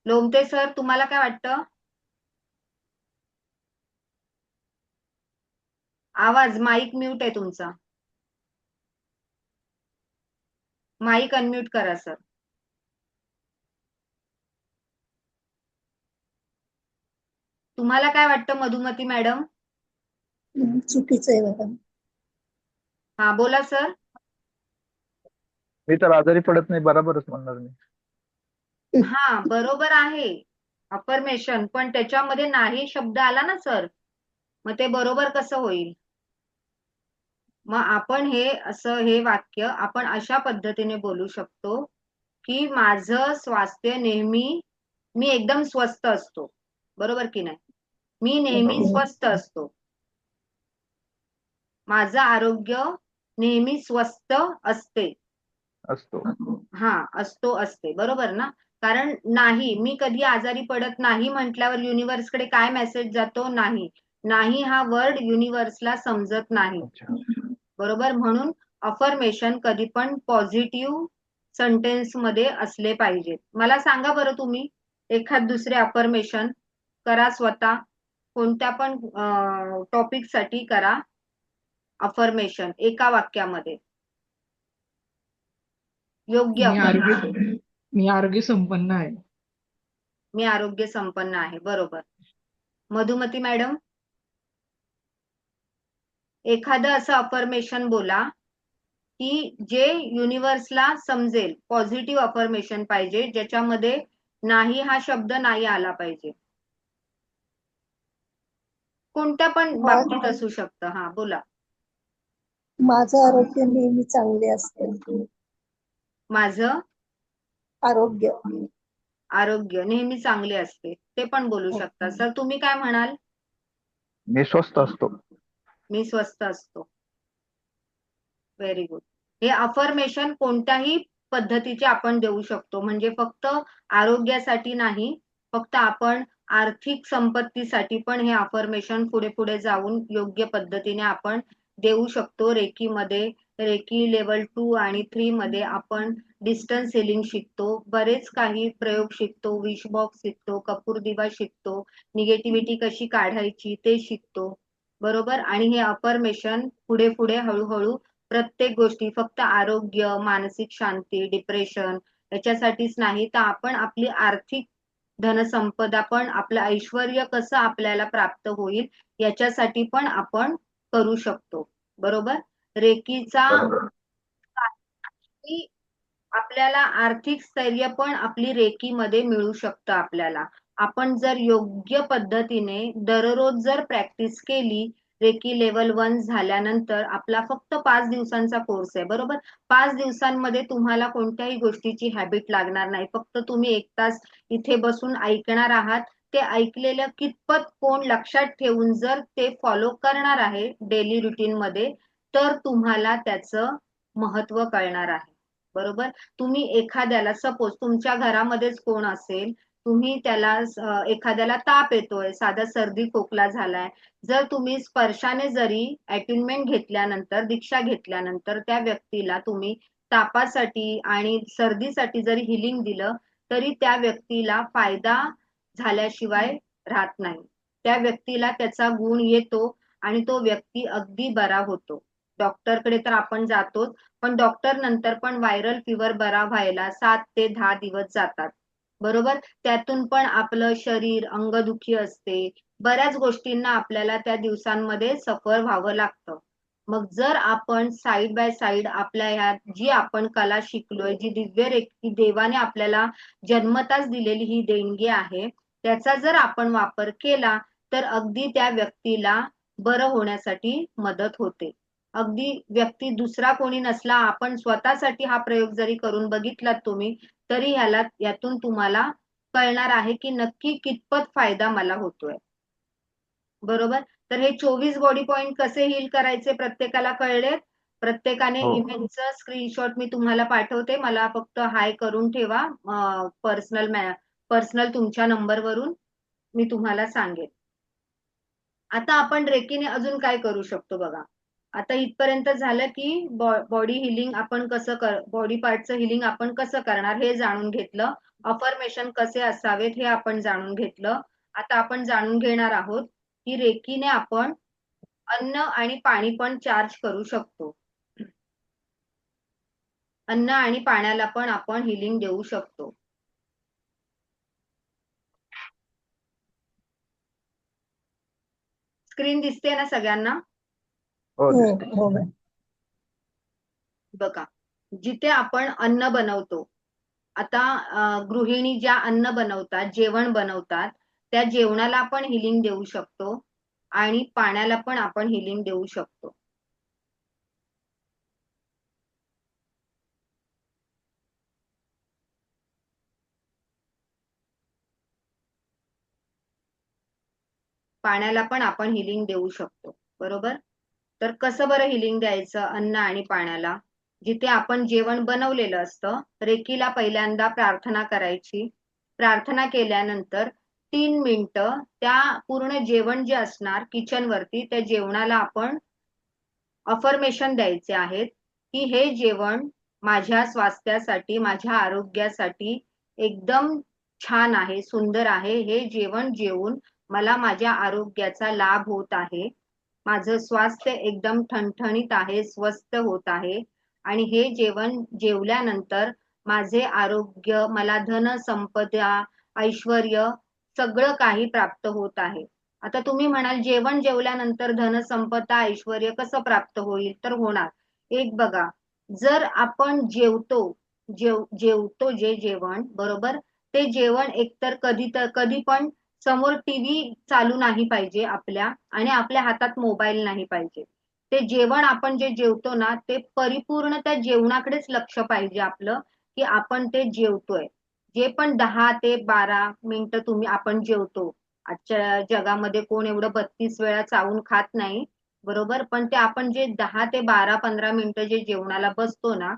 लोमटे सर, तुम्हाला काय वाटतं? आवाज, माईक म्यूट आहे तुमचा. माईक अनम्यूट करा सर. तुम्हाला काय वाटतं मधुमती मॅडम? चुकीचं आहे मॅडम. हा बोला सर. मी तर आजारी पडत नाही, बरोबरच म्हणणार मी. हा बरोबर आहे अफर्मेशन, पण त्याच्यामध्ये नाही शब्द आला ना सर, मग ते बरोबर कसं होईल? मग आपण हे वाक्य आपण अशा पद्धतीने बोलू शकतो की माझं स्वास्थ्य नेहमी, मी एकदम स्वस्थ असतो. बरोबर की नाही? मी नेहमी ओके. स्वस्थ असतो. माझं आरोग्य नेहमी स्वस्थ असते. असतो. हा असतो, असते. बरोबर ना? कारण नाही, मी कधी आजारी पडत नाही म्हटल्यावर युनिव्हर्सकडे काय मेसेज जातो? नाही. नाही हा वर्ड युनिव्हर्सला समजत नाही. अच्छा. बरोबर, म्हणून अफर्मेशन कधी पण पॉझिटिव्ह सेंटेन्स मध्ये असले पाहिजेत. मला सांगा बरं तुम्ही एखाद दुसरे अफर्मेशन करा स्वतः, कोणत्या पण टॉपिक साठी करा अफर्मेशन एका वाक्यामध्ये. योग्य मी आरोग्य अफर्मेशन. मी आरोग्य संपन्न आहे. मी आरोग्य संपन्न आहे. बरोबर. मधुमती मॅडम, एखादं असं अफर्मेशन बोला की जे युनिव्हर्सला समजेल. पॉझिटिव्ह अफर्मेशन पाहिजे ज्याच्यामध्ये नाही हा शब्द नाही आला पाहिजे. कोणत्या पण बाबतीत असू शकतं. हा बोला. माझं आरोग्य नेहमी चांगले असते. माझं आरोग्य आरोग्य नेहमी चांगले असते, ते पण बोलू शकता. सर तुम्ही काय म्हणाल? मी स्वस्थ असतो. मी स्वस्थ असतो. Very good. हे अफर्मेशन कोणत्याही पद्धतीचे आपण देऊ शकतो, म्हणजे फक्त आरोग्यासाठी नाही, फक्त आपण आर्थिक संपत्तीसाठी पण हे अफर्मेशन पुढे पुढे जाऊन योग्य पद्धतीने आपण देऊ शकतो. रेकीमध्ये, रेकी लेवल 2 आणि 3 मध्ये आपण डिस्टन्स हिलिंग शिकतो, बरेच काही प्रयोग शिकतो, विश बॉक्स शिकतो, कपूर दिवा शिकतो, निगेटिव्हिटी कशी काढायची ते शिकतो. बरोबर. आणि हे अफर्मेशन पुढे पुढे हळूहळू प्रत्येक गोष्टी, फक्त आरोग्य, मानसिक शांती, डिप्रेशन याच्यासाठीच नाही, तर आपण आपली आर्थिक धनसंपदा पण, आपलं ऐश्वर्य कसं आपल्याला प्राप्त होईल याच्यासाठी पण आपण करू शकतो. बरोबर. रेकीचा बरोबर. की आपल्याला आर्थिक स्थैर्य पण आपली रेकीमध्ये मिळू शकतं आपल्याला. आपण जर योग्य पद्धतीने दररोज जर प्रॅक्टिस केली. रेकी लेवल 1 झाल्यानंतर आपला फक्त 5 दिवसांचा कोर्स आहे. बरोबर. 5 दिवसांमध्ये तुम्हाला कोणत्याही गोष्टीची हॅबिट लागणार नाही. फक्त तुम्ही 1 तास इथे बसून ऐकणार आहात. ते ऐकलेलं कितपत कोण लक्षात ठेवून जर ते फॉलो करणार आहे डेली रुटीन मध्ये, तर तुम्हाला त्याचं महत्व कळणार आहे. बरोबर. तुम्ही एखाद्याला, सपोज तुमच्या घरामध्येच कोण असेल, तुम्ही त्याला एखाद्याला ताप येतोय, साधा सर्दी खोकला झालाय, जर तुम्ही स्पर्शाने जरी अटॅचमेंट घेतल्यानंतर, दीक्षा घेतल्यानंतर त्या व्यक्तीला तुम्ही तापासाठी आणि सर्दीसाठी जरी हिलिंग दिलं, तरी त्या व्यक्तीला फायदा झाल्याशिवाय राहत नाही. त्या व्यक्तीला त्याचा गुण येतो आणि तो व्यक्ती अगदी बरा होतो. डॉक्टरकडे तर आपण जातोच, पण डॉक्टर नंतर पण व्हायरल फिवर बरा व्हायला 7 ते 10 दिवस जातात. बरोबर. त्यातून पण आपलं शरीर अंगदुखी असते, बऱ्याच गोष्टींना आपल्याला त्या दिवसांमध्ये सफर व्हावं लागतं. मग जर आपण साईड बाय साईड आपल्या ह्या जी आपण कला शिकलोय, जी दिव्य रेखी देवाने आपल्याला जन्मताच दिलेली ही देणगी आहे, त्याचा जर आपण वापर केला तर अगदी त्या व्यक्तीला बरं होण्यासाठी मदत होते. अगदी व्यक्ती दुसरा कोणी नसला, आपण स्वतःसाठी हा प्रयोग जरी करून बघितलात तुम्ही, तरी यातून तुम्हाला कळणार आहे की नक्की कितपत फायदा मला होतोय. बरोबर. तर हे 24 बॉडी पॉइंट कसे हील करायचे प्रत्येकाला कळलेत. प्रत्येकाने हो. इमेजचा स्क्रीनशॉट मी तुम्हाला पाठवते. मला फक्त हाय करून ठेवा पर्सनल तुमच्या नंबरवरून मी तुम्हाला सांगेन. आता आपण रेकीने अजून काय करू शकतो बघा. आता इथपर्यंत झालं की बॉडी हिलिंग आपण बॉडी पार्टचं हिलिंग आपण कसं करणार हे जाणून घेतलं. अफर्मेशन कसे असावेत हे आपण जाणून घेतलं. आता आपण जाणून घेणार आहोत की रेकीने आपण अन्न आणि पाणी पण चार्ज करू शकतो. अन्न आणि पाण्याला पण आपण हिलिंग देऊ शकतो. स्क्रीन दिसते ना सगळ्यांना? हो हो दिसते. हो बघा, जिथे आपण अन्न बनवतो, आता गृहिणी ज्या अन्न बनवतात, जेवण बनवतात, त्या जेवणाला आपण हिलिंग देऊ शकतो आणि पाण्याला पण आपण हिलिंग देऊ शकतो. पाण्याला पण आपण हिलिंग देऊ शकतो. बरोबर. तर कसं बरं हिलिंग द्यायचं अन्न आणि पाण्याला? जिथे आपण जेवण बनवलेलं असतं, रेकीला पहिल्यांदा प्रार्थना करायची. प्रार्थना केल्यानंतर 3 मिनिटं त्या पूर्ण जेवण जे असणार किचन वरती, त्या जेवणाला आपण अफर्मेशन द्यायचे आहेत की हे जेवण माझ्या स्वास्थ्यासाठी, माझ्या आरोग्यासाठी एकदम छान आहे, सुंदर आहे. हे जेवण जेवून मला माझ्या आरोग्याचा लाभ होत आहे. माझं स्वास्थ्य एकदम ठणठणीत आहे, स्वस्थ होत आहे आणि हे जेवण जेवल्यानंतर माझे आरोग्य, मला धन, संपदा, ऐश्वर्य सगळं काही प्राप्त होत आहे. आता तुम्ही म्हणाल जेवण जेवल्यानंतर धन, संपदा, ऐश्वर्य कसं प्राप्त होईल? तर होणार. एक बघा, जर आपण जेवतो जे जेवण बरोबर, ते जेवण एकतर कधी पण समोर टीव्ही चालू नाही पाहिजे आपल्या आणि आपल्या हातात मोबाईल नाही पाहिजे. ते जेवण आपण जे जेवतो ना, ते परिपूर्ण त्या जेवणाकडेच लक्ष पाहिजे आपलं, की आपण ते जेवतोय. जे पण 10 ते 12 मिनिटं आपण जेवतो. आजच्या जगामध्ये कोण एवढं 32 वेळा चावून खात नाही. बरोबर. पण ते आपण जे 10 ते 12-15 मिनिटं जे जेवणाला बसतो ना,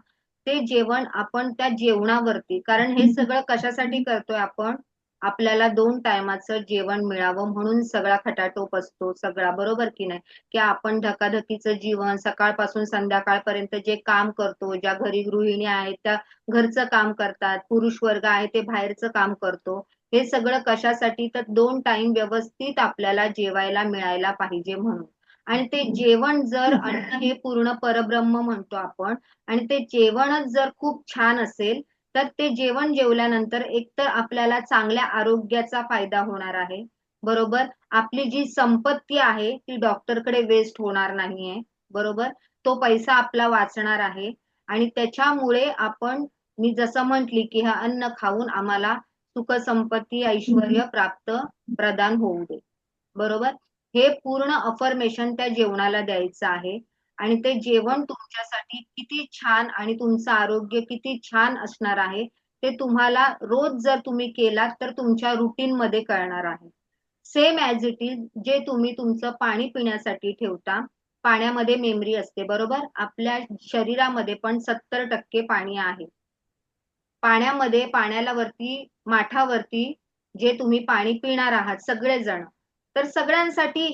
ते जेवण आपण त्या जेवणावरती, कारण हे सगळं कशासाठी करतोय आपण? आपल्याला 2 टायमाचं जेवण मिळावं म्हणून सगळा खटाटोप असतो सगळा, बरोबर की नाही? की आपण धकाधकीचं जीवन सकाळपासून संध्याकाळपर्यंत जे काम करतो, ज्या घरी गृहिणी आहेत त्या घरचं काम करतात, पुरुष वर्ग आहे ते बाहेरचं काम करतो. हे सगळं कशासाठी? तर 2 टाइम व्यवस्थित आपल्याला जेवायला मिळायला पाहिजे म्हणून. आणि ते जेवण जर अन्न हे पूर्ण परब्रह्म म्हणतो आपण आणि ते जेवणच जर खूप छान असेल, तर ते जेवण जेवल्यानंतर एकतर आपल्याला चांगल्या आरोग्याचा फायदा होणार आहे. बरोबर. आपली जी संपत्ती आहे ती डॉक्टरकडे वेस्ट होणार नाहीये. बरोबर. तो पैसा आपला वाचणार आहे आणि त्याच्यामुळे मी जसं म्हटली की हे अन्न खाऊन आम्हाला सुख, संपत्ती, ऐश्वर्य प्रदान होऊ दे. बरोबर. हे पूर्ण अफर्मेशन त्या जेवणाला द्यायचं आहे आणि ते जेवण तुमच्यासाठी किती छान आणि तुमचं आरोग्य किती छान असणार आहे ते तुम्हाला रोज जर तुम्ही केलात तर तुमच्या रुटीन मध्ये कळणार आहे. सेम ऍज इट इज जे तुम्ही तुमचं पाणी पिण्यासाठी ठेवता, पाण्यामध्ये मेमरी असते. बरोबर. आपल्या शरीरामध्ये पण 70% पाणी आहे. पाण्याला माठावरती जे तुम्ही पाणी पिणार आहात सगळेजण, तर सगळ्यांसाठी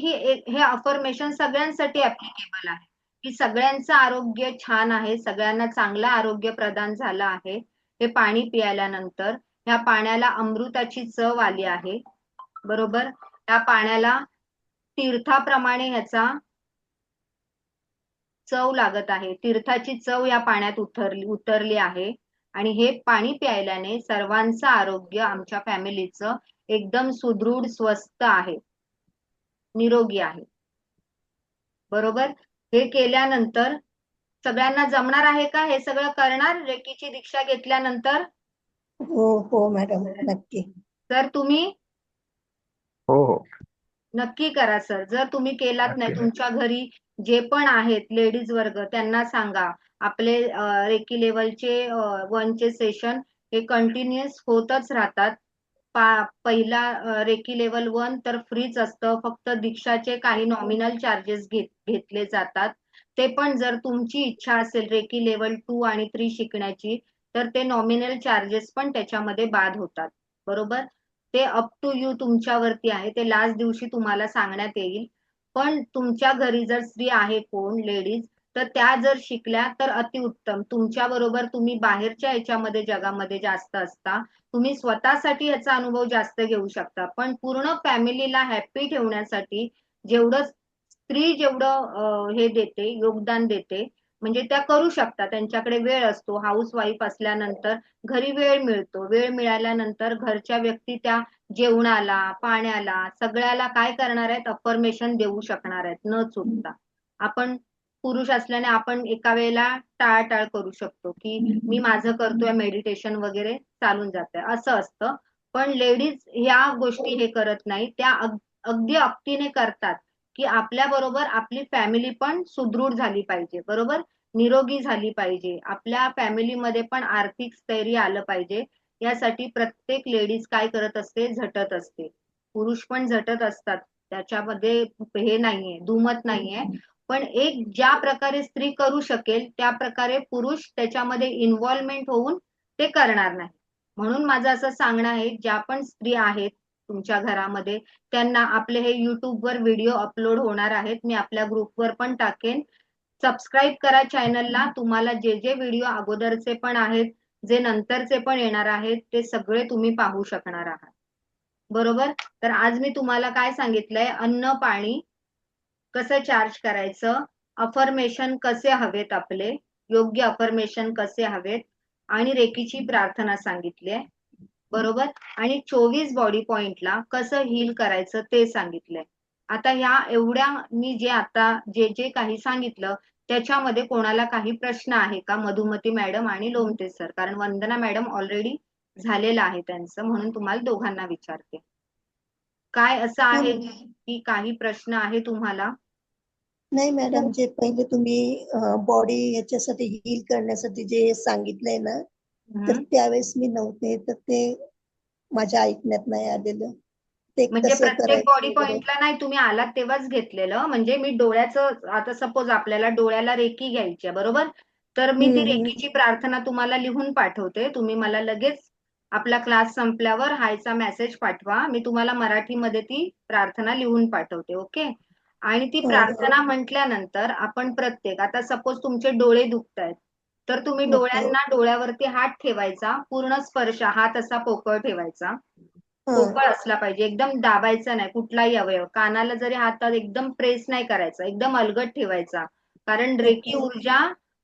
हे अफर्मेशन सगळ्यांसाठी ऍप्लिकेबल आहे की सगळ्यांचं आरोग्य छान आहे, सगळ्यांना चांगलं आरोग्य प्रदान झालं आहे. हे पाणी पिल्यानंतर ह्या पाण्याला अमृताची चव आली आहे. बरोबर. त्या पाण्याला तीर्थाप्रमाणे ह्याचा चव लागत आहे. तीर्थाची चव या पाण्यात उतरली आहे आणि हे पाणी प्यायल्याने सर्वांचं आरोग्य आमच्या फॅमिलीचं एकदम सुदृढ, स्वस्थ आहे, निरोगी आहे. बरोबर. हे केल्यानंतर सगळ्यांना जमणार आहे का हे सगळं करणार रेकीची दीक्षा घेतल्यानंतर? हो हो मॅडम, नक्की. तर तुम्ही हो हो नक्की करा सर. जर तुम्ही केलात नाही, नक्की तुमच्या घरी जे पण आहेत लेडीज वर्ग त्यांना सांगा आपले रेकी लेवलचे 1चे सेशन हे कंटिन्युअस होतच राहतात. पहिला रेकी लेवल 1 तर फ्रीच असतं, फक्त दीक्षाचे काही नॉमिनल चार्जेस घेतले जातात. ते पण जर तुमची इच्छा असेल रेकी लेवल 2 आणि 3 शिकण्याची तर ते नॉमिनल चार्जेस पण त्याच्यामध्ये बाद होतात. बरोबर? ते अप टू यू तुमच्यावरती आहे. ते लास्ट दिवशी तुम्हाला सांगण्यात येईल. पण तुमच्या घरी जर स्त्री आहे कोण लेडीज तर त्या जर शिकल्या तर अतिउत्तम. तुमच्या बरोबर तुम्ही बाहेरच्या याच्यामध्ये जगामध्ये जास्त असता. तुम्ही स्वतःसाठी याचा अनुभव जास्त घेऊ शकता. पण पूर्ण फॅमिलीला हॅपी ठेवण्यासाठी जेवढं स्त्री जेवढं हे देते, योगदान देते, म्हणजे त्या करू शकतात. त्यांच्याकडे वेळ असतो. हाऊसवाईफ असल्यानंतर घरी वेळ मिळतो. वेळ मिळाल्यानंतर घरच्या व्यक्ती त्या जेवणाला, पाण्याला, सगळ्याला काय करणार आहेत? अफर्मेशन देऊ शकणार आहेत न चुकता. आपण पुरुष असल्याने आपण एका वेळेला टाळाटाळ करू शकतो की मी माझं करतोय मेडिटेशन वगैरे चालून जातंय असं असतं. पण लेडीज ह्या गोष्टी हे करत नाही. त्या अगदी अक्तीने करतात की आपल्या बरोबर आपली फॅमिली पण सुदृढ झाली पाहिजे. बरोबर? निरोगी झाली पाहिजे. आपल्या फॅमिलीमध्ये पण आर्थिक स्थैर्य आलं पाहिजे. यासाठी प्रत्येक लेडीज काय करत असते? झटत असते. पुरुष पण झटत असतात. त्याच्यामध्ये हे नाहीये, दुमत नाहीये. पण एक ज्या प्रकारे स्त्री करू शकेल त्या प्रकारे पुरुष त्याच्यामध्ये इन्व्हॉल्वमेंट होऊन ते करणार नाही. म्हणून माझं असं सांगणं आहे, ज्या पण स्त्री आहेत तुमच्या घरामध्ये त्यांना आपले हे युट्यूबवर व्हिडिओ अपलोड होणार आहेत. मी आपल्या ग्रुपवर पण टाकेन. सबस्क्राईब करा चॅनलला. तुम्हाला जे जे व्हिडिओ अगोदरचे पण आहेत, जे नंतरचे पण येणार आहेत, ते सगळे तुम्ही पाहू शकणार आहात. बरोबर? तर आज मी तुम्हाला काय सांगितलंय? अन्न, पाणी कसं चार्ज करायचं, अफर्मेशन कसे हवेत आपले, योग्य अफर्मेशन कसे हवेत आणि रेकीची प्रार्थना सांगितली आहे. बरोबर? आणि 24 बॉडी पॉइंटला कसं हील करायचं ते सांगितलंय. आता ह्या एवढ्या मी जे आता जे काही सांगितलं त्याच्यामध्ये कोणाला काही प्रश्न आहे का? मधुमती मॅडम आणि लोमटे सर. कारण वंदना मॅडम ऑलरेडी झालेलं आहे त्यांचं, म्हणून तुम्हाला दोघांना विचारते. काय असं आहे की काही प्रश्न आहे तुम्हाला? नाही मॅडम, जे पहिले तुम्ही बॉडी याच्यासाठी हील करण्यासाठी जे सांगितलंय ना, तर त्यावेळेस मी नव्हते, तर ते माझ्या ऐकण्यात नाही आलेलं. ते म्हणजे कसं प्रत्येक करायचं बॉडी वगैरे. पॉइंटला नाही, तुम्ही आलात तेव्हाच घेतलेलं. म्हणजे मी डोळ्याचं आता सपोज आपल्याला डोळ्याला रेकी घ्यायची आहे, बरोबर? तर मी ती हम्म. रेकीची प्रार्थना तुम्हाला लिहून पाठवते. तुम्ही मला लगेच आपला क्लास संपल्यावर हायचा मेसेज पाठवा. मी तुम्हाला मराठीमध्ये ती प्रार्थना लिहून पाठवते. ओके? आणि ती हो हो. प्रार्थना म्हटल्यानंतर आपण प्रत्येक आता सपोज तुमचे डोळे दुखतायत तर तुम्ही ओके. डोळ्यावरती हात ठेवायचा. पूर्ण स्पर्श हात असा पोकळ ठेवायचा. हा. पोकळ असला पाहिजे. एकदम दाबायचा नाही कुठलाही अवयव. कानाला जरी हातात एकदम प्रेस नाही करायचा. एकदम अलगद ठेवायचा. कारण रेकी ओके. ऊर्जा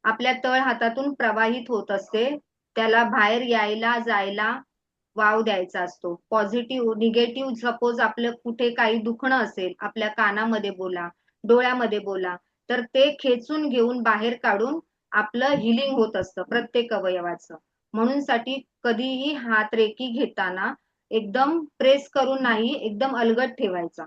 आपल्या तळ हातातून प्रवाहित होत असते. त्याला बाहेर यायला जायला वाव द्यायचा असतो. पॉझिटिव्ह, निगेटिव्ह सपोज आपलं कुठे काही दुखणं असेल, आपल्या कानामध्ये बोला, डोळ्यामध्ये बोला, तर ते खेचून घेऊन बाहेर काढून आपलं हिलिंग होत असतं प्रत्येक अवयवाचं. म्हणून साठी कधीही हात रेकी घेताना एकदम प्रेस करून नाही, एकदम अलगद ठेवायचा.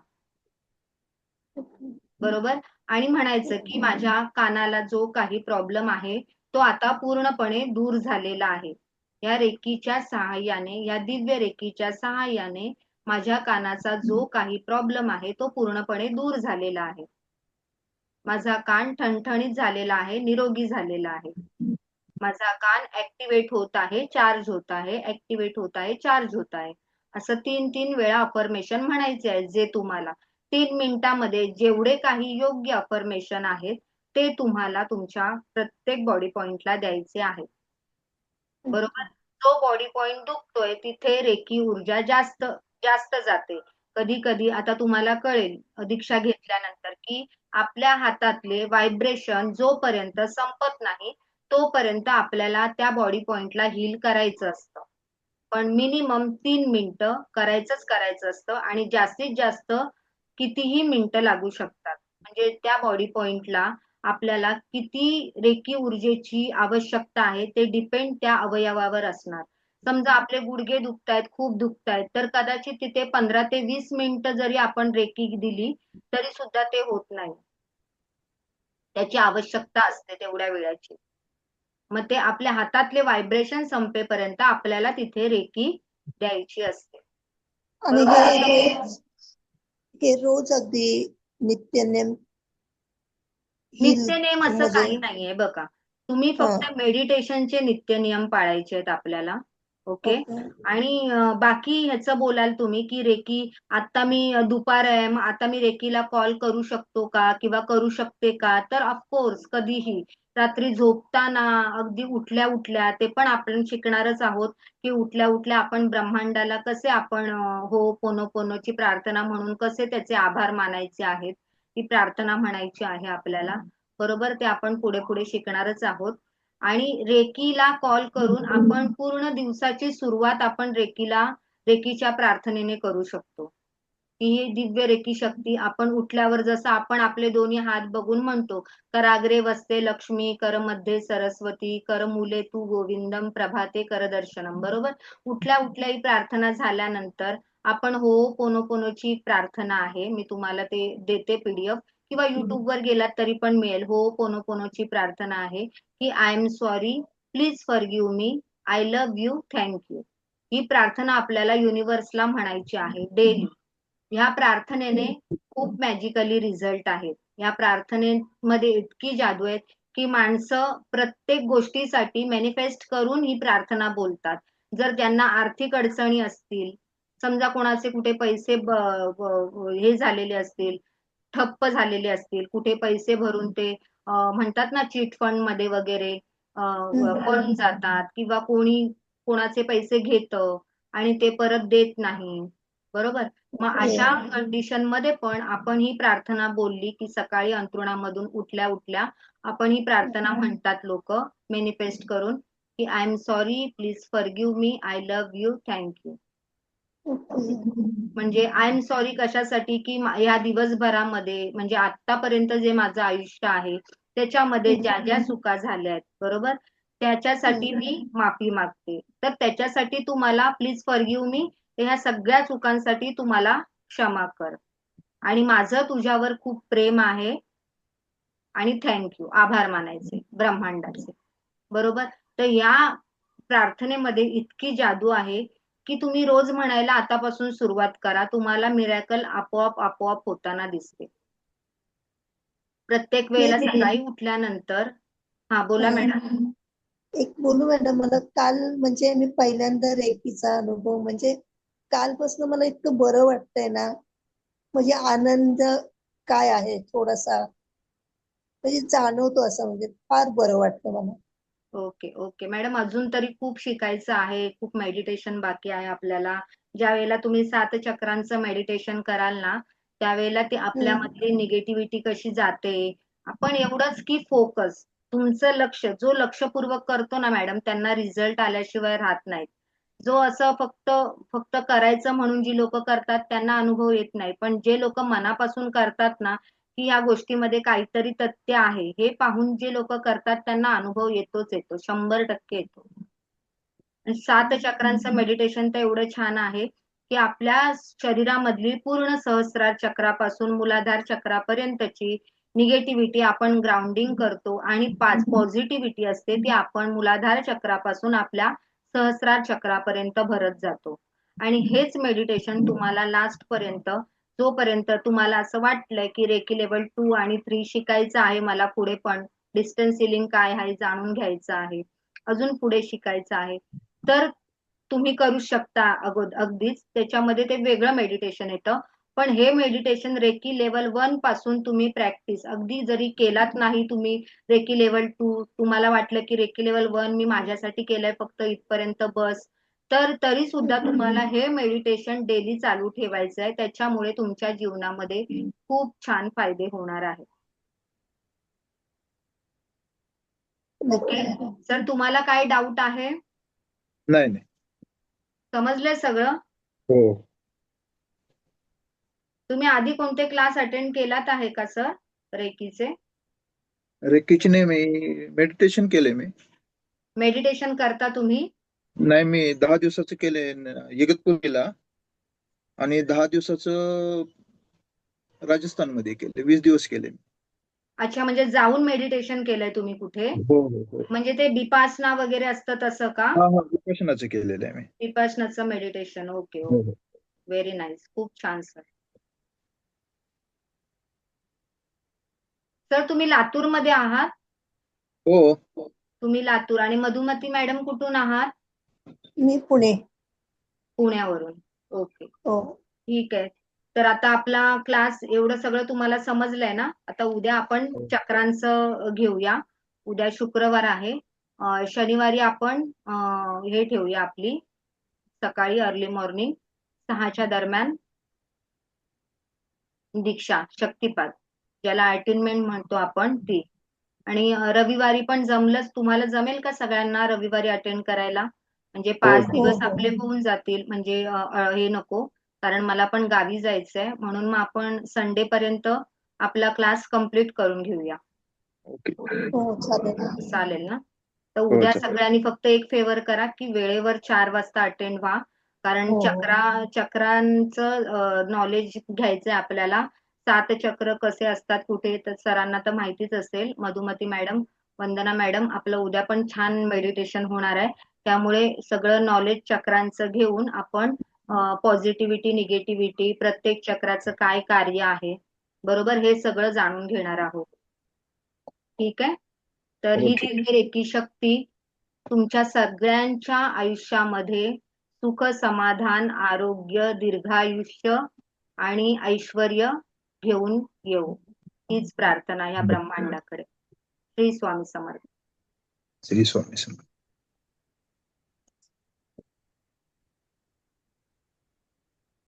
बरोबर? आणि म्हणायचं की माझ्या कानाला जो काही प्रॉब्लेम आहे तो आता पूर्णपणे दूर झालेला आहे. या रेकीच्या सहाय्याने, या दिव्य रेकीच्या सहाय्याने माझ्या कानाचा जो काही प्रॉब्लेम आहे तो पूर्णपणे दूर झालेला आहे. माझा कान ठणठणीत झालेला आहे, निरोगी झालेला आहे. माझा कान ऍक्टिव्हेट होत आहे, चार्ज होत आहे, ऍक्टिव्हेट होत आहे, चार्ज होत आहे. असं 3-3 वेळा अफर्मेशन म्हणायचे आहे. जे तुम्हाला 3 मिनिटांमध्ये जेवढे काही योग्य अफर्मेशन आहेत ते तुम्हाला तुमच्या प्रत्येक बॉडी पॉइंटला द्यायचे आहेत. बरोबर? जो बॉडी पॉइंट दुखतोय तिथे रेकी ऊर्जा जास्त जास्त जाते. कधी कधी आता तुम्हाला कळेल दीक्षा घेतल्यानंतर की आपल्या हातातले व्हायब्रेशन जोपर्यंत संपत नाही तोपर्यंत आपल्याला त्या बॉडी पॉइंटला हील करायचं असतं. पण मिनिमम 3 मिनिटं करायचं असतं आणि जास्तीत जास्त कितीही मिनिटं लागू शकतात. म्हणजे त्या बॉडी पॉइंटला आपल्याला किती रेकी ऊर्जेची आवश्यकता आहे ते डिपेंड त्या अवयवावर असणार. समजा आपले गुडघे दुखतायत, खूप दुखतायत, तर कदाचित तिथे 15 ते 20 मिनिटं जरी आपण रेकी दिली तरी सुद्धा ते होत नाही. त्याची आवश्यकता असते तेवढ्या वेळाची. मग ते आपल्या हातातले व्हायब्रेशन संपेपर्यंत आपल्याला तिथे रेकी द्यायची असते. आणि बरोबर? हे रोज अगदी नित्यनेम हिल नित्यनेम असं म्हणजे काही नाहीये बघा. तुम्ही हा फक्त मेडिटेशनचे नित्य नियम पाळायचे आहेत आपल्याला. ओके. ओके आणि बाकी ह्याचं बोलाल तुम्ही की रेकी आता मी दुपार आहे, मग आता मी रेकीला कॉल करू शकतो का किंवा करू शकते का? तर ऑफकोर्स कधीही रात्री झोपताना अगदी उठल्या उठल्या ते पण आपण शिकणारच आहोत की उठल्या उठल्या आपण ब्रह्मांडाला कसे आपण हो पोनो पोनोची प्रार्थना म्हणून कसे त्याचे आभार मानायचे आहेत. ती प्रार्थना म्हणायची आहे आपल्याला. बरोबर, ते आपण पुढे पुढे शिकणारच आहोत. आणि रेकीला कॉल करून आपण पूर्ण दिवसाची सुरुवात आपण रेकीच्या प्रार्थनेने करू शकतो. ही दिव्य रेकी शक्ती आपण उठल्यावर जसं आपण आपले दोन्ही हात बघून म्हणतो, कराग्रे वसते लक्ष्मी, कर मध्ये सरस्वती, कर मूले तू गोविंदम, प्रभाते कर दर्शनम. बरोबर, उठल्या उठल्या ही प्रार्थना झाल्यानंतर आपण हो पोनो पोनोची प्रार्थना आहे, मी तुम्हाला ते देते पीडीएफ किंवा युट्यूब वर गेलात तरी पण मिळेल. हो पोनो पोनोची प्रार्थना आहे की I am sorry, please forgive me, I love you, thank you. ही प्रार्थना आपल्याला युनिव्हर्सला म्हणायची आहे डेली. ह्या प्रार्थनेने खूप मॅजिकली रिझल्ट आहेत. या प्रार्थनेमध्ये इतकी जादू आहे की माणसं प्रत्येक गोष्टीसाठी मॅनिफेस्ट करून ही प्रार्थना बोलतात. जर त्यांना आर्थिक अडचणी असतील, समजा कोणाचे कुठे पैसे हे झालेले असतील, ठप्प झालेले असतील, कुठे पैसे भरून ते म्हणतात ना चिट फंड मध्ये वगैरे पळून जातात किंवा कोणी कोणाचे पैसे घेतं आणि ते परत देत नाही. बरोबर, मग अशा कंडिशन मध्ये पण आपण ही प्रार्थना बोलली की सकाळी अंथरुणामधून उठल्या उठल्या आपण ही प्रार्थना म्हणतात लोक मॅनिफेस्ट करून की I am sorry, please forgive me, I love you, thank you. म्हणजे आय एम सॉरी कशासाठी की या दिवसभरामध्ये म्हणजे आतापर्यंत जे माझं आयुष्य आहे त्याच्यामध्ये ज्या ज्या चुका झाल्या आहेत, बरोबर, त्याच्यासाठी मी माफी मागते. तर त्याच्यासाठी तू मला प्लीज फॉरगिव्ह मी, ह्या सगळ्या चुकांसाठी तू मला क्षमा कर आणि माझं तुझ्यावर खूप प्रेम आहे आणि थँक्यू, आभार मानायचे ब्रह्मांडाचे. बरोबर, तर या प्रार्थनेमध्ये इतकी जादू आहे की तुम्ही रोज म्हणायला आतापासून सुरुवात करा. तुम्हाला मिरॅकल आपोआप आपोआप होताना दिसते. प्रत्येक वेळेला सकाळी उठल्यानंतर. हा बोला मॅडम. एक बोलू मॅडम, मला काल म्हणजे मी पहिल्यांदा रेकीचा अनुभव म्हणजे कालपासून मला इतकं बरं वाटतंय ना, म्हणजे आनंद काय आहे थोडासा म्हणजे जाणवतो असं, म्हणजे फार बरं वाटतं मला. ओके ओके मॅडम, अजून तरी खूप शिकायचं आहे, खूप मेडिटेशन बाकी आहे आपल्याला. ज्या वेळेला तुम्ही 7 चक्रांचं मेडिटेशन कराल ना त्यावेळेला ते आपल्यामधली निगेटिव्हिटी कशी जाते. आपण एवढंच की फोकस, तुमचं लक्ष, जो लक्षपूर्वक करतो ना मॅडम त्यांना रिझल्ट आल्याशिवाय राहत नाहीत. जो असं फक्त फक्त करायचं म्हणून जी लोक करतात त्यांना अनुभव येत नाही, पण जे लोक मनापासून करतात ना की या गोष्टीमध्ये काहीतरी तथ्य आहे हे पाहून जे लोक करतात त्यांना अनुभव येतोच येतो, 100% येतो. 7 चक्रांचं मेडिटेशन तर एवढं छान आहे की आपल्या शरीरामधली पूर्ण सहस्रार चक्रापासून मूलाधार चक्रापर्यंतची निगेटिव्हिटी आपण ग्राउंडिंग करतो आणि 5 पॉझिटिव्हिटी असते ती आपण मूलाधार चक्रापासून आपल्या सहस्रार चक्रापर्यंत भरत जातो. आणि हेच मेडिटेशन तुम्हाला लास्ट पर्यंत, जोपर्यंत तुम्हाला असं वाटलंय की रेकी लेवल 2 आणि 3 शिकायचं आहे मला, पुढे पण डिस्टन्स सिलिंग काय आहे जाणून घ्यायचं आहे, अजून पुढे शिकायचं आहे, तर तुम्ही करू शकता. अगदीच त्याच्यामध्ये ते वेगळं मेडिटेशन येतं. पण हे मेडिटेशन रेकी लेवल 1 पासून तुम्ही प्रॅक्टिस अगदी जरी केलात नाही तुम्ही रेकी लेवल 2, तुम्हाला वाटलं की रेकी लेवल 1 मी माझ्यासाठी केलंय फक्त इथपर्यंत बस, तर तरी सुद्धा तुम्हाला हे मेडिटेशन डेली चालू ठेवायचं आहे. त्याच्यामुळे तुमच्या जीवनामध्ये खूप छान फायदे होणार आहेत. ओके सर, तुम्हाला काय डाऊट आहे? नाही नाही. समजलंय सगळं? हो. तुम्ही आधी कोणते क्लास अटेंड केलात आहे का सर रेकीचे? रेकीची नाही, मी मेडिटेशन केले मी. मेडिटेशन करता तुम्ही? नाही, मी 10 दिवसाचं केले इगतपुरीला, आणि 10 दिवसाचं राजस्थानमध्ये केले, 20 दिवस केले मी. अच्छा, म्हणजे जाऊन मेडिटेशन केलंय तुम्ही कुठे? हो हो हो. म्हणजे ते विपासना वगैरे असतं तसं का? हा हा, विपश्यनाचं केलेलं आहे मी. विपासनाचं मेडिटेशन. ओके हो ओके. हो. Very nice. खूप छान सर. सर तुम्ही लातूरमध्ये आहात? हो. तुम्ही लातूर. आणि मधुमती मॅडम कुठून आहात? मी पुणे. पुण्यावरून. ओके, हो ठीक आहे. तर आता आपला क्लास एवढं सगळं तुम्हाला समजलंय ना? आता उद्या आपण चक्रांचं घेऊया. उद्या शुक्रवार आहे. शनिवारी आपण हे ठेवूया आपली सकाळी अर्ली मॉर्निंग 6च्या दरम्यान दीक्षा शक्तिपात, ज्याला अटेनमेंट म्हणतो आपण ती. आणि रविवारी पण जमलंच, तुम्हाला जमेल का सगळ्यांना रविवारी अटेंड करायला? म्हणजे हो 5 हो. दिवस हो आपले होऊन जातील, म्हणजे हे नको, कारण मला पण गावी जायचंय, म्हणून मग आपण संडे पर्यंत आपला क्लास कंप्लीट करून घेऊया. ओके. हो चालेल. चालेल ना? तर हो उद्या चालेल. सगळ्यांनी फक्त एक फेवर करा की वेळेवर 4 वाजता अटेंड व्हा, कारण हो चक्रांचं नॉलेज घ्यायचंय आपल्याला. 7 चक्र कसे असतात कुठे, तर सरांना तर माहितीच असेल. मधुमती मॅडम, वंदना मॅडम, आपलं उद्या पण छान मेडिटेशन होणार आहे. त्यामुळे सगळं नॉलेज चक्रांचं घेऊन आपण पॉझिटिव्हिटी, निगेटिव्हिटी, प्रत्येक चक्राचं काय कार्य आहे, बरोबर, हे सगळं जाणून घेणार आहोत. ठीक आहे? तर हो ही ठीक. दिव्य रेकी शक्ती तुमच्या सगळ्यांच्या आयुष्यामध्ये सुख, समाधान, आरोग्य, दीर्घायुष्य आणि ऐश्वर्य घेऊन येऊ, हीच प्रार्थना या ब्रह्मांडाकडे. श्री स्वामी समर्थ. श्री स्वामी समर्थ.